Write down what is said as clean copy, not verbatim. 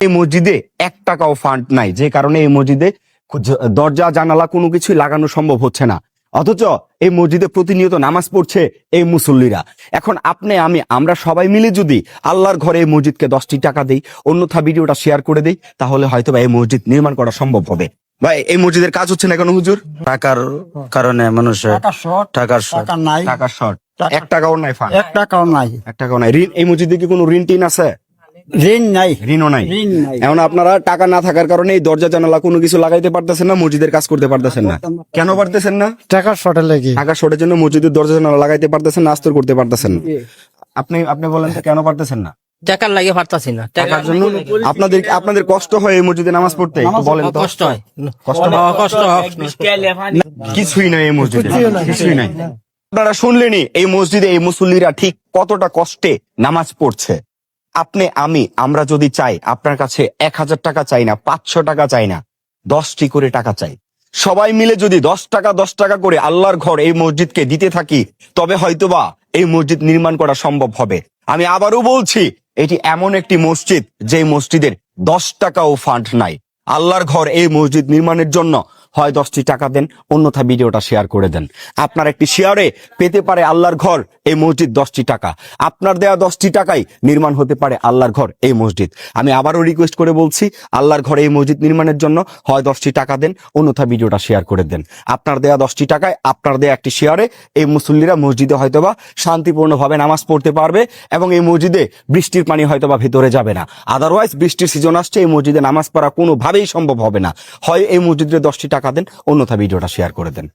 এই মসজিদে 1 টাকাও ফান্ড নাই, যে কারণে এই মসজিদে দরজা জানালা কোনো কিছুই লাগানো সম্ভব হচ্ছে না। অথচ এই মসজিদে প্রতিনিয়ত নামাজ পড়ছে এই মুসল্লিরা। এখন আপনি আমরা সবাই মিলে যদি আল্লাহর ঘরে এই মসজিদকে 10টি টাকা দেই, অন্যথা ভিডিওটা শেয়ার করে দেই, তাহলে হয়তো এই মসজিদ নির্মাণ করা সম্ভব হবে। ভাই, এই মসজিদের কাজ হচ্ছে না কেন হুজুর? টাকার কারণে মানুষের টাকার নাই, টাকার শর্ট। 1 টাকাও নাই ফান্ড, 1 টাকাও নাই, 1 টাকাও নাই। ঋণ, এই মসজিদে কি কোনো ঋণ টিন আছে? ঋণ নাই, ঋণও নাই। ঋণ নাই। এখন আপনারা টাকা না থাকার কারণে এই দরজা জানালা কোনো কিছু লাগাইতে পারতেছেন না, মসজিদের কাজ করতে পারতেছেন না। কেন পারতেছেন না? টাকার শর্টে লাগি, টাকা শর্টের জন্য মসজিদের দরজা জানালা লাগাইতে পারতেছেন না, আস্তর করতে পারতেছেন না। আপনি বলেন তো কেন পারতেছেন না? টাকার লাগে পারতাছি না। টাকার জন্য আপনাদের কষ্ট হয় এই মসজিদে নামাজ পড়তে? একটু বলেন তো। কষ্ট হয়, কষ্ট কষ্ট হয়। কিছুই নাই এই মসজিদে, কিছুই নাই। আপনারা শুনলেনই এই মসজিদে এই মুসল্লিরা ঠিক কতটা কষ্টে নামাজ পড়ছে। আমরা যদি চাই, আপনার কাছে 1000 টাকা চাই না, 500 টাকা চাই না, 10টি করে টাকা চাই। সবাই মিলে যদি 10 টাকা করে আল্লাহর ঘর এই মসজিদকে দিতে থাকি, তবে হয়তোবা এই মসজিদ নির্মাণ করা সম্ভব হবে। আমি আবারও বলছি, এটি এমন একটি মসজিদ যে মসজিদের 10 টাকাও ফান্ড নাই। আল্লাহর ঘর এই মসজিদ নির্মাণের জন্য হয় 10টি টাকা দেন, অন্যথা ভিডিওটা শেয়ার করে দেন। আপনার একটি শেয়ারে পেতে পারে আল্লাহর ঘর এই মসজিদ 10টি টাকা। আপনার দেয়া 10টি টাকায় নির্মাণ হতে পারে আল্লাহর ঘর এই মসজিদ। আমি আবারও রিকোয়েস্ট করে বলছি, আল্লাহর ঘর এই মসজিদ নির্মাণের জন্য হয় 10টি টাকা দেন, অন্যথা ভিডিওটা শেয়ার করে দেন। আপনার দেয়া 10টি টাকায়, আপনার দেয়া একটি শেয়ারে এই মুসল্লিরা মসজিদে হয়তোবা শান্তিপূর্ণভাবে নামাজ পড়তে পারবে এবং এই মসজিদে বৃষ্টির পানি হয়তোবা ভেতরে যাবে না। আদারওয়াইজ বৃষ্টির সিজন আসছে, এই মসজিদে নামাজ পড়া কোনোভাবেই সম্ভব হবে না। হয় এই মসজিদে 10টি টাকা দেন, অন্যথা ভিডিওটা শেয়ার করে দেন।